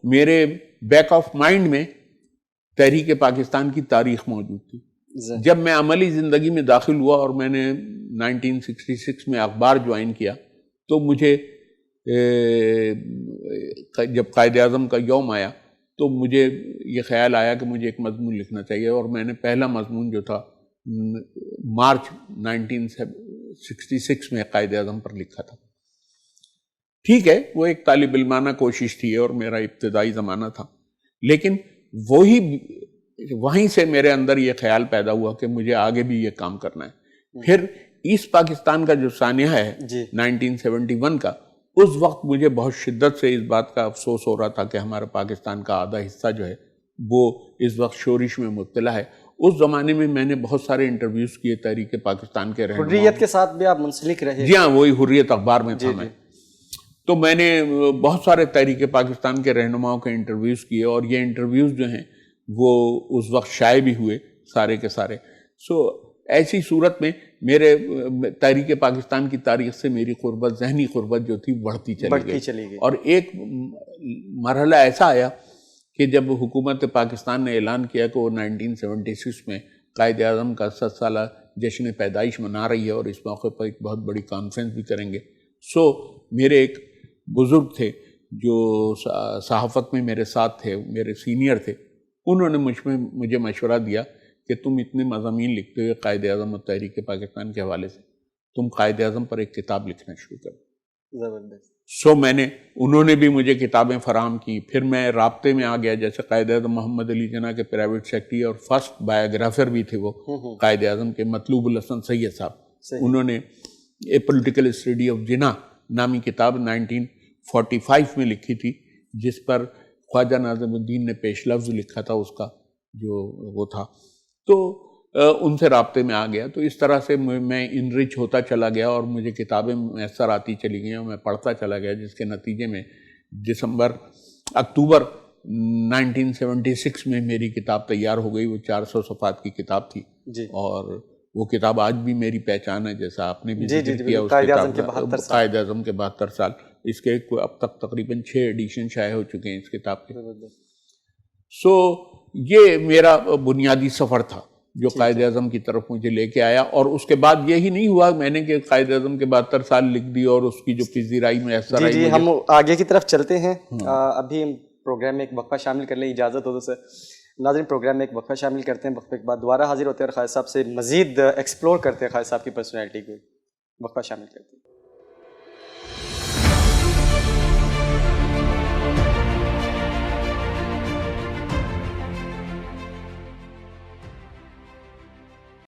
میرے بیک آف مائنڈ میں تحریک پاکستان کی تاریخ موجود تھی. جب میں عملی زندگی میں داخل ہوا اور میں نے 1966 میں اخبار جوائن کیا، تو مجھے جب قائد اعظم کا یوم آیا تو مجھے یہ خیال آیا کہ مجھے ایک مضمون لکھنا چاہیے، اور میں نے پہلا مضمون جو تھا مارچ 1966 میں قائد اعظم پر لکھا تھا. ٹھیک ہے، وہ ایک طالب علمانہ کوشش تھی اور میرا ابتدائی زمانہ تھا، لیکن وہیں سے میرے اندر یہ خیال پیدا ہوا کہ مجھے آگے بھی یہ کام کرنا ہے. پھر ایسٹ پاکستان کا جو سانحہ ہے 1971 کا، اس وقت مجھے بہت شدت سے اس بات کا افسوس ہو رہا تھا کہ ہمارا پاکستان کا آدھا حصہ جو ہے وہ اس وقت شورش میں مبتلا ہے. اس زمانے میں میں نے بہت سارے انٹرویوز کیے تحریک پاکستان کے رہنماؤں. حریت کے ساتھ بھی آپ منسلک رہے؟ جی ہاں، وہی حریت اخبار میں تھا میں. تو میں نے بہت سارے تحریک پاکستان کے رہنماؤں کے انٹرویوز کیے، اور یہ انٹرویوز جو ہیں وہ اس وقت شائع بھی ہوئے سارے کے سارے. سو ایسی صورت میں میرے تحریک پاکستان کی تاریخ سے میری قربت، ذہنی قربت جو تھی بڑھتی چلی گئی. اور ایک مرحلہ ایسا آیا کہ جب حکومت پاکستان نے اعلان کیا کہ وہ 1976 میں قائد اعظم کا 100 سالہ جشن پیدائش منا رہی ہے اور اس موقع پر ایک بہت بڑی کانفرنس بھی کریں گے. سو میرے ایک بزرگ تھے جو صحافت میں میرے ساتھ تھے، میرے سینئر تھے، انہوں نے مجھے مشورہ دیا کہ تم اتنے مضامین لکھتے ہوئے قائد اعظم اور تحریک پاکستان کے حوالے سے، تم قائد اعظم پر ایک کتاب لکھنا شروع کرو. زبردست. سو انہوں نے بھی مجھے کتابیں فراہم کی. پھر میں رابطے میں آ گیا، جیسے قائد اعظم محمد علی جناح کے پرائیویٹ سیکرٹری اور فرسٹ بایوگرافر بھی تھے وہ قائد اعظم کے، مطلوب الحسن سید صاحب. انہوں نے اے پولیٹیکل اسٹڈی آف جناح نامی کتاب 1945 میں لکھی تھی، جس پر خواجہ ناظم الدین نے پیش لفظ لکھا تھا اس کا جو وہ تھا. تو ان سے رابطے میں آ گیا. تو اس طرح سے میں انرچ ہوتا چلا گیا اور مجھے کتابیں میسر آتی چلی گئیں اور میں پڑھتا چلا گیا، جس کے نتیجے میں اکتوبر 1976 میں میری کتاب تیار ہو گئی. وہ 400 صفحات کی کتاب تھی اور وہ کتاب آج بھی میری پہچان ہے، جیسا آپ نے بھی ذکر کیا اس کتاب قائد اعظم کے 72 سال. اس کے اب تک تقریباً 6 ایڈیشن شائع ہو چکے ہیں اس کتاب کے. سو یہ میرا بنیادی سفر تھا جو قائد اعظم کی طرف مجھے لے کے آیا. اور اس کے بعد یہی نہیں ہوا میں نے کہ قائد اعظم کے 72 سال لکھ دی اور اس کی جو پذیرائی میسر آئی. جی ہم آگے کی طرف چلتے ہیں. ابھی پروگرام میں ایک وقفہ شامل کر لیں، اجازت ہو تو سر. ناظرین، پروگرام میں ایک وقفہ شامل کرتے ہیں، وقفے کے بعد دوبارہ حاضر ہوتے ہیں اور خالد صاحب سے مزید ایکسپلور کرتے ہیں خالد صاحب کی پرسنالٹی کو. وقفہ شامل کرتے ہیں.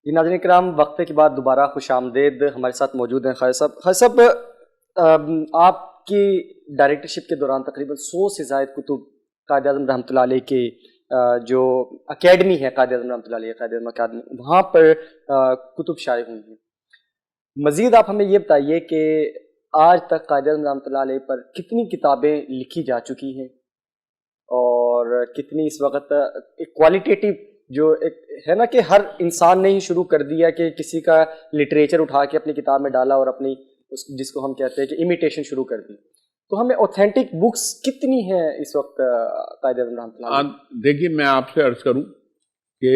جی ناظرین کرام، وقفے کے بعد دوبارہ خوش آمدید. ہمارے ساتھ موجود ہیں خالد صاحب. خالد صاحب، آپ کی ڈائریکٹرشپ کے دوران تقریباً 100 سے زائد کتب قائد اعظم رحمۃ اللہ علیہ کے جو اکیڈمی ہے، قائد اعظم رحمۃ اللہ علیہ قائد اعظم اکیڈمی، وہاں پر کتب شائع ہوئی ہیں. مزید آپ ہمیں یہ بتائیے کہ آج تک قائد اعظم رحمۃ اللہ علیہ پر کتنی کتابیں لکھی جا چکی ہیں اور کتنی اس وقت کوالٹیٹیو جو ایک ہے نا کہ ہر انسان نے ہی شروع کر دیا کہ کسی کا لٹریچر اٹھا کے اپنی کتاب میں ڈالا اور اپنی جس کو ہم کہتے ہیں کہ امیٹیشن شروع کر دی. تو ہمیں اوتھینٹک بکس کتنی ہیں اس وقت قائد اعظم رحمۃ اللہ علیہ؟ دیکھیے، میں آپ سے عرض کروں کہ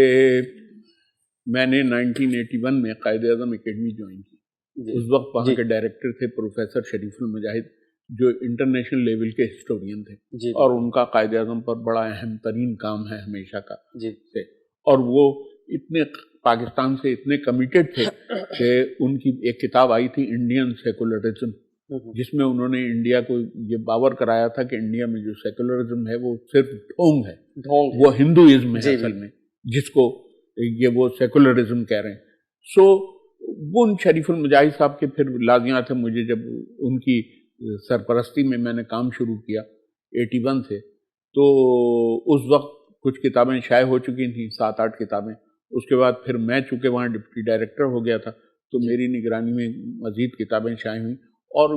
میں نے 1981 میں قائد اعظم اکیڈمی جوائن کی. اس وقت وہاں کے ڈائریکٹر تھے پروفیسر شریف المجاہد، جو انٹرنیشنل لیول کے ہسٹورین تھے، اور ان کا قائد اعظم پر بڑا اہم ترین کام ہے ہمیشہ کا. اور وہ اتنے پاکستان سے اتنے کمیٹڈ تھے کہ ان کی ایک کتاب آئی تھی انڈین سیکولرزم، جس میں انہوں نے انڈیا کو یہ باور کرایا تھا کہ انڈیا میں جو سیکولرزم ہے وہ صرف ڈھونگ ہے، وہ ہندوازم ہے اصل میں، جس کو یہ وہ سیکولرزم کہہ رہے ہیں. سو وہ ان شریف المجاہد صاحب کے پھر لازمیات ہیں. مجھے جب ان کی سرپرستی میں نے کام شروع کیا 81 سے، تو اس وقت کچھ کتابیں شائع ہو چکی تھیں، 7-8 کتابیں. اس کے بعد پھر میں چونکہ وہاں ڈپٹی ڈائریکٹر ہو گیا تھا تو میری نگرانی میں مزید کتابیں شائع ہوئیں، اور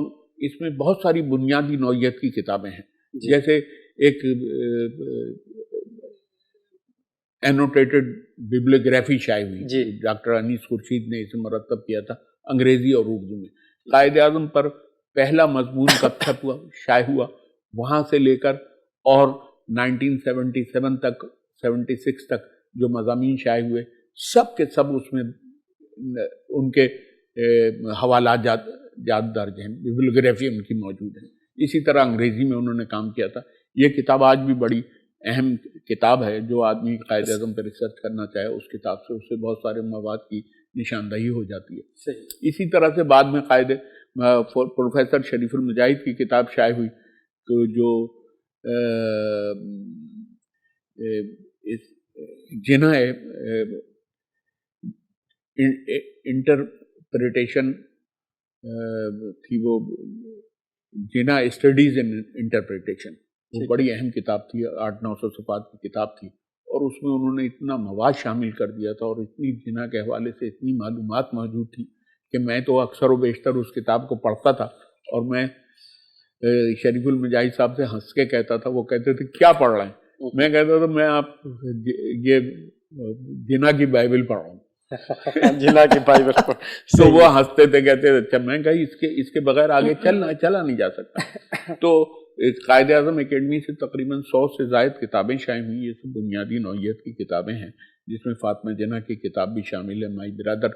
اس میں بہت ساری بنیادی نوعیت کی کتابیں ہیں. جیسے ایک اینوٹیٹڈ بیبلیوگرافی شائع ہوئی، ڈاکٹر انیس خورشید نے اسے مرتب کیا تھا انگریزی اور اردو میں. قائد اعظم پر پہلا مضمون کب چھپ ہوا، شائع ہوا، وہاں سے لے کر اور 1977 تک 76 تک جو مضامین شائع ہوئے سب کے سب اس میں ان کے حوالات جات درج ہیں، بیبلیوگرافی ان کی موجود ہے. اسی طرح انگریزی میں انہوں نے کام کیا تھا. یہ کتاب آج بھی بڑی اہم کتاب ہے. جو آدمی قائد اعظم پہ ریسرچ کرنا چاہے اس کتاب سے اس سے بہت سارے مواد کی نشاندہی ہو جاتی ہے. اسی طرح سے بعد میں پروفیسر شریف المجاہد کی کتاب شائع ہوئی، تو جو جناح انٹرپریٹیشن تھی، وہ جناح اسٹڈیز ان انٹرپریٹیشن، وہ بڑی اہم کتاب تھی، 800-900 صفحات کی کتاب تھی، اور اس میں انہوں نے اتنا مواد شامل کر دیا تھا اور اتنی جناح کے حوالے سے اتنی معلومات موجود تھی کہ میں تو اکثر و بیشتر اس کتاب کو پڑھتا تھا، اور میں شریف المجاہد صاحب سے ہنس کے کہتا تھا، وہ کہتے تھے کیا پڑھ رہے ہیں؟ میں کہتا تھا میں آپ یہ جناح کی بائبل پڑھ رہا ہوں. جناح کی بائبل تو وہ ہنستے تھے، کہتے تھے اچھا. میں کہا اس کے بغیر آگے چلا نہیں جا سکتا. تو قائد اعظم اکیڈمی سے تقریباً 100 سے زائد کتابیں شائع ہوئی. یہ سب بنیادی نوعیت کی کتابیں ہیں، جس میں فاطمہ جناح کی کتاب بھی شامل ہے، مائی برادر.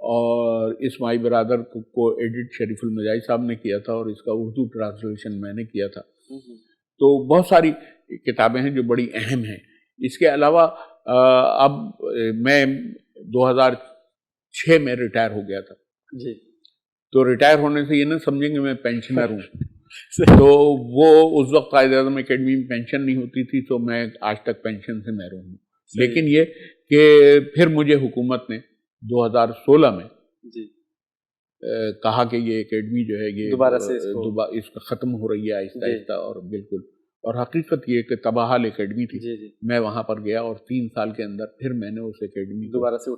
اور اس مائی برادر کو ایڈٹ شریف المجاہد صاحب نے کیا تھا، اور اس کا اردو ٹرانسلیشن میں نے کیا تھا. تو بہت ساری کتابیں ہیں جو بڑی اہم ہیں. اس کے علاوہ اب میں 2006 میں ریٹائر ہو گیا تھا. تو ریٹائر ہونے سے یہ نہ سمجھیں کہ میں پینشنر ہوں. تو وہ اس وقت قائد اعظم اکیڈمی میں پینشن نہیں ہوتی تھی، تو میں آج تک پینشن سے محروم ہوں. لیکن یہ کہ پھر مجھے حکومت نے 2016 میں کہا کہ یہ اکیڈمی جو ہے یہ دوبارہ سے اس کا ختم ہو رہی ہے آہستہ آہستہ. اور بالکل، اور حقیقت یہ کہ تباہال اکیڈمی تھی. میں وہاں پر گیا اور 3 سال کے اندر پھر میں نے اس اکیڈمی دوبارہ سے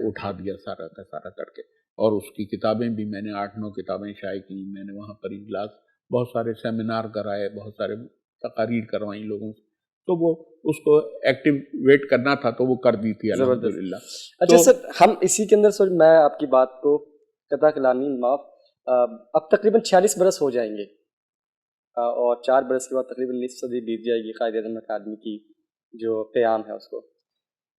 اٹھا دیا سارا کا سارا کر کے. اور اس کی کتابیں بھی میں نے 8-9 کتابیں شائع کی. میں نے وہاں پر اجلاس، بہت سارے سیمینار کرائے، بہت سارے تقاریر کروائیں لوگوں سے. تو وہ اس کو ایکٹیویٹ کرنا تھا تو وہ کر دی تھی الحمدللہ. اچھا سر، ہم اسی کے اندر سر میں آپ کی بات کو قطع کلامی معاف، اب تقریباً 46 برس ہو جائیں گے، اور 4 برس کے بعد تقریباً نصف صدی بیت جائے گی قائد اعظم اکیڈمی کی جو قیام ہے اس کو.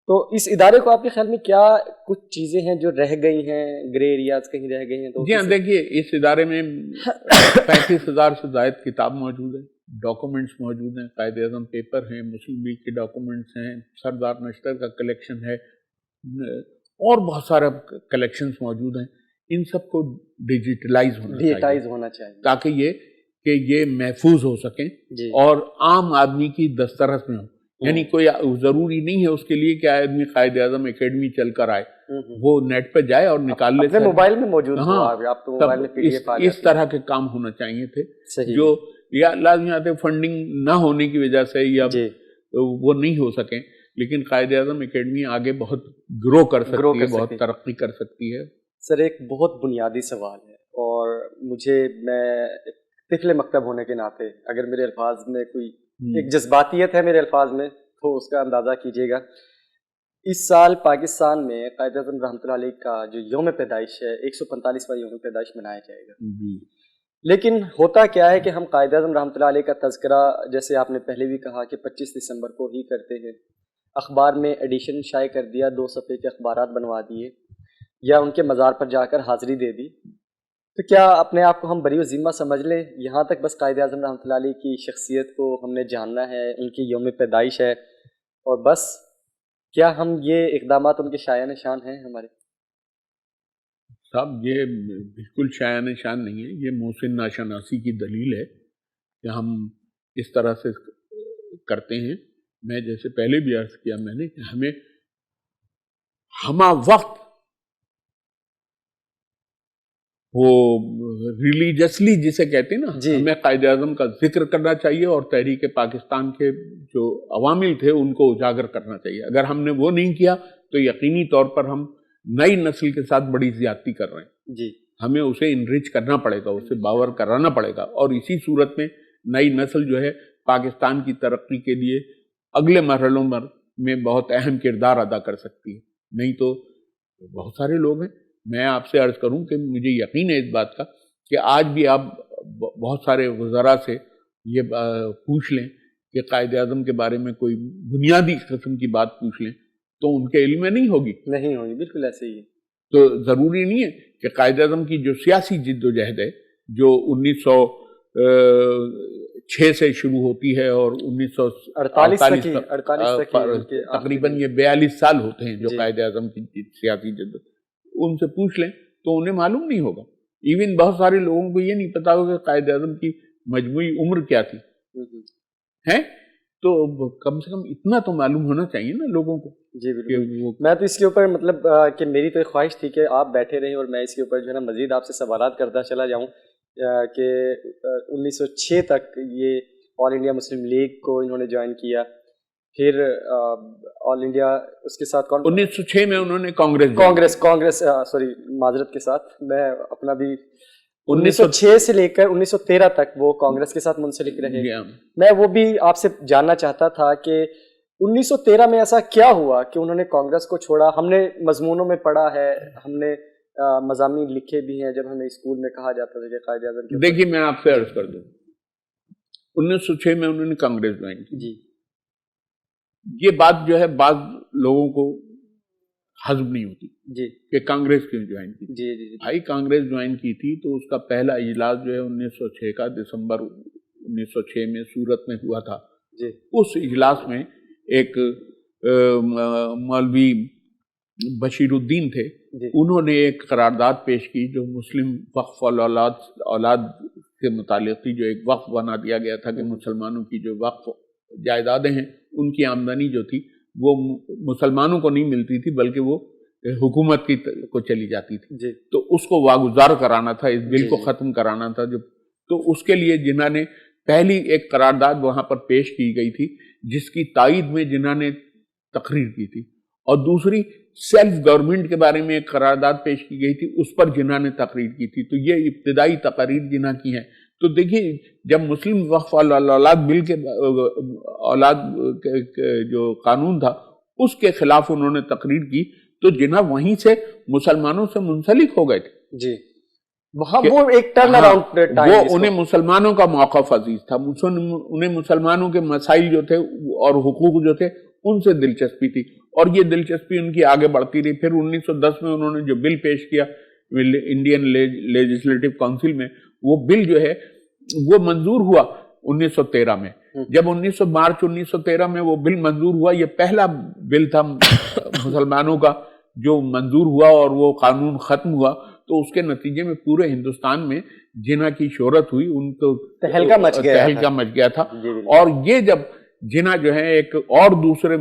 تو اس ادارے کو آپ کے خیال میں کیا کچھ چیزیں ہیں جو رہ گئی ہیں، گرے ایریاز کہیں رہ گئی ہیں؟ تو جی ہاں، دیکھیے اس ادارے میں 35,000 سے زائد کتاب موجود ہے، ڈاکومنٹس موجود ہیں، قائد اعظم پیپر ہیں، مسلم لیگ کے ڈاکومنٹس ہیں، سردار نشتر کا کلیکشن ہے، اور بہت سارے کلیکشنز موجود ہیں. ان سب کو ڈیجیٹلائز ہونا چاہیے تاکہ یہ محفوظ ہو سکیں اور عام آدمی کی دسترس میں ہو. یعنی کوئی ضروری نہیں ہے اس کے لیے کہ آدمی قائد اعظم اکیڈمی چل کر آئے، وہ نیٹ پہ جائے اور نکال لے. موبائل میں موجود. اس طرح کے کام ہونا چاہیے تھے جو یا لازمیات فنڈنگ نہ ہونے کی وجہ سے یا وہ نہیں ہو سکیں. لیکن قائد اعظم اکیڈمی آگے بہت گرو کر سکتی ہے، بہت ترقی کر سکتی ہے. سر ایک بہت بنیادی سوال ہے، اور میں طفل مکتب ہونے کے ناطے اگر میرے الفاظ میں کوئی ایک جذباتیت ہے میرے الفاظ میں تو اس کا اندازہ کیجیے گا. اس سال پاکستان میں قائد اعظم رحمۃ اللہ علیہ کا جو یوم پیدائش ہے 145واں یوم پیدائش منایا جائے گا. لیکن ہوتا کیا ہے کہ ہم قائد اعظم رحمۃ اللہ علیہ کا تذکرہ جیسے آپ نے پہلے بھی کہا کہ 25 دسمبر کو ہی کرتے ہیں. اخبار میں ایڈیشن شائع کر دیا، 2 صفحے کے اخبارات بنوا دیے، یا ان کے مزار پر جا کر حاضری دے دی. تو کیا اپنے آپ کو ہم بری و ذمہ سمجھ لیں؟ یہاں تک بس قائد اعظم رحمۃ اللہ علیہ کی شخصیت کو ہم نے جاننا ہے، ان کی یوم پیدائش ہے اور بس؟ کیا ہم یہ اقدامات ان کے شایان شان ہیں ہمارے؟ صاحب یہ بالکل شایان شان نہیں ہے، یہ محسن ناشناسی کی دلیل ہے کہ ہم اس طرح سے کرتے ہیں. میں جیسے پہلے بھی عرض کیا میں نے کہ ہمیں ہمہ وقت وہ ریلیجسلی جسے کہتے ہیں نا، ہمیں قائد اعظم کا ذکر کرنا چاہیے اور تحریک پاکستان کے جو عوامل تھے ان کو اجاگر کرنا چاہیے. اگر ہم نے وہ نہیں کیا تو یقینی طور پر ہم نئی نسل کے ساتھ بڑی زیادتی کر رہے ہیں. جی ہمیں اسے انرچ کرنا پڑے گا، اسے باور کرانا پڑے گا، اور اسی صورت میں نئی نسل جو ہے پاکستان کی ترقی کے لیے اگلے مرحلوں میں بہت اہم کردار ادا کر سکتی ہے. نہیں تو بہت سارے لوگ ہیں، میں آپ سے عرض کروں کہ مجھے یقین ہے اس بات کا کہ آج بھی آپ بہت سارے وزراء سے یہ پوچھ لیں کہ قائد اعظم کے بارے میں کوئی بنیادی قسم کی بات پوچھ لیں تو ان کے علم میں نہیں ہوگی. بالکل ایسے ہی ہے. تو ضروری نہیں ہے کہ قائد اعظم کی جو سیاسی جد و جہد ہے جو 1906 سے شروع ہوتی ہے اور 1948 تقریباً یہ 42 سال ہوتے ہیں جو قائد اعظم کی سیاسی جد، ان سے پوچھ لیں تو انہیں معلوم نہیں ہوگا. ایون بہت سارے لوگوں کو یہ نہیں پتا ہوگا کہ قائد اعظم کی مجموعی عمر کیا تھی ہے. تو کم سے کم اتنا تو معلوم ہونا چاہیے نا لوگوں کو. جی بالکل. میں تو اس کے اوپر مطلب کہ میری تو ایک خواہش تھی کہ آپ بیٹھے رہیں اور میں اس کے اوپر جو ہے نا مزید آپ سے سوالات کرتا چلا جاؤں کہ 1906 تک یہ آل انڈیا مسلم لیگ کو انہوں نے جوائن کیا، پھر آل انڈیا اس کے ساتھ 1906 میں انہوں نے کانگریس سوری معذرت کے ساتھ میں اپنا بھی 1906 سے لے کر 1913 تک وہ کانگریس کے ساتھ منسلک رہے. میں وہ بھی آپ سے جاننا چاہتا تھا کہ 1913 میں ایسا کیا ہوا کہ انہوں نے کانگریس کو چھوڑا. ہم نے مضمونوں میں پڑھا ہے، ہم نے مضامین لکھے بھی ہیں جب ہمیں اسکول میں کہا جاتا تھا کہ قائد اعظم کے. دیکھیے میں آپ سے عرض کر دوں، 1906 میں انہوں نے کانگریس جوائن کی. جی یہ بات جو ہے بعض لوگوں کو ہضم نہیں ہوتی جی کہ کانگریس کیوں جوائن کی. جی جی بھائی کانگریس جوائن کی تھی تو اس کا پہلا اجلاس جو ہے 1906 کا دسمبر 1906 میں سورت میں ہوا تھا. جی اس اجلاس میں ایک مولوی بشیر الدین تھے، انہوں نے ایک قرارداد پیش کی جو مسلم وقف اولاد کے متعلق تھی، جو ایک وقف بنا دیا گیا تھا کہ مسلمانوں کی جو وقف جائیدادیں ہیں ان کی آمدنی جو تھی وہ مسلمانوں کو نہیں ملتی تھی بلکہ وہ حکومت کی کو چلی جاتی تھی. تو اس کو واگزار کرانا تھا، اس بل کو ختم کرانا تھا. تو اس کے لیے جنہوں نے پہلی ایک قرارداد وہاں پر پیش کی گئی تھی جس کی تائید میں جنہوں نے تقریر کی تھی، اور دوسری سیلف گورنمنٹ کے بارے میں ایک قرارداد پیش کی گئی تھی، اس پر جنہوں نے تقریر کی تھی. تو یہ ابتدائی تقاریر جنہوں کی ہیں. تو دیکھیے جب مسلم وقف اولاد بل کے اولاد جو قانون تھا اس کے خلاف انہوں نے تقریر کی تو جناح وہیں سے مسلمانوں سے منسلک ہو گئے تھے. جی وہ ایک ٹرن اراؤنڈ ٹائم، وہ انہیں مسلمانوں کا موقف عزیز تھا، انہیں مسلمانوں کے مسائل جو تھے اور حقوق جو تھے ان سے دلچسپی تھی، اور یہ دلچسپی ان کی آگے بڑھتی رہی. پھر 1910 میں انہوں نے جو بل پیش کیا انڈین لیجسلیٹو کونسل میں، وہ بل جو ہے وہ منظور ہوا 1913 میں. جب مارچ 1913 میں وہ بل منظور ہوا، یہ پہلا بل تھا مسلمانوں کا جو منظور ہوا اور وہ قانون ختم ہوا. تو اس کے نتیجے میں پورے ہندوستان میں جناح کی شہرت ہوئی، ان کو تہلکہ مچ گیا تھا. اور یہ جب جناح جو ہے ایک اور دوسرے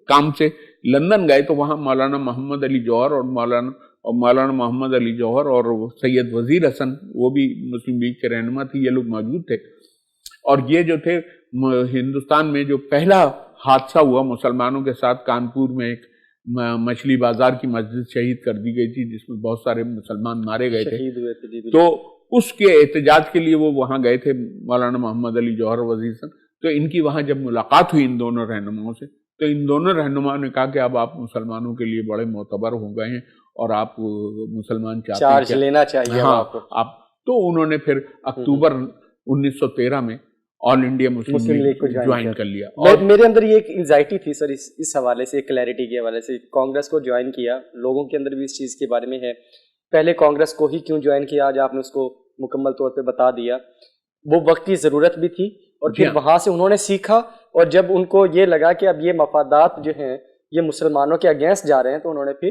کام سے لندن گئے تو وہاں مولانا محمد علی جوہر مولانا محمد علی جوہر اور سید وزیر حسن، وہ بھی مسلم لیگ کے رہنما تھے، یہ لوگ موجود تھے. اور یہ جو تھے ہندوستان میں جو پہلا حادثہ ہوا مسلمانوں کے ساتھ، کانپور میں ایک مچھلی بازار کی مسجد شہید کر دی گئی تھی جس میں بہت سارے مسلمان مارے گئے تھے. تو اس کے احتجاج کے لیے وہ وہاں گئے تھے مولانا محمد علی جوہر وزیر حسن. تو ان کی وہاں جب ملاقات ہوئی ان دونوں رہنماؤں سے تو ان دونوں رہنماؤں نے کہا کہ اب آپ مسلمانوں کے لیے بڑے معتبر ہو گئے ہیں اور آپ مسلمان چارج لینا چاہیے. آپ تو انہوں نے پھر اکتوبر 1913 میں آل انڈیا مسلم لیگ کو جوائن کر لیا. اور میرے اندر یہ ایک انزائٹی تھی سر اس حوالے سے، کلیئرٹی کے حوالے سے. کانگریس کو جوائن کیا، لوگوں کے اندر بھی اس چیز کے بارے میں ہے، پہلے کانگریس کو ہی کیوں جوائن کیا، آج آپ نے اس کو مکمل طور پہ بتا دیا. وہ وقت کی ضرورت بھی تھی اور پھر وہاں سے انہوں نے سیکھا، اور جب ان کو یہ لگا کہ اب یہ مفادات جو ہیں یہ مسلمانوں کے اگینسٹ جا رہے ہیں تو انہوں نے پھر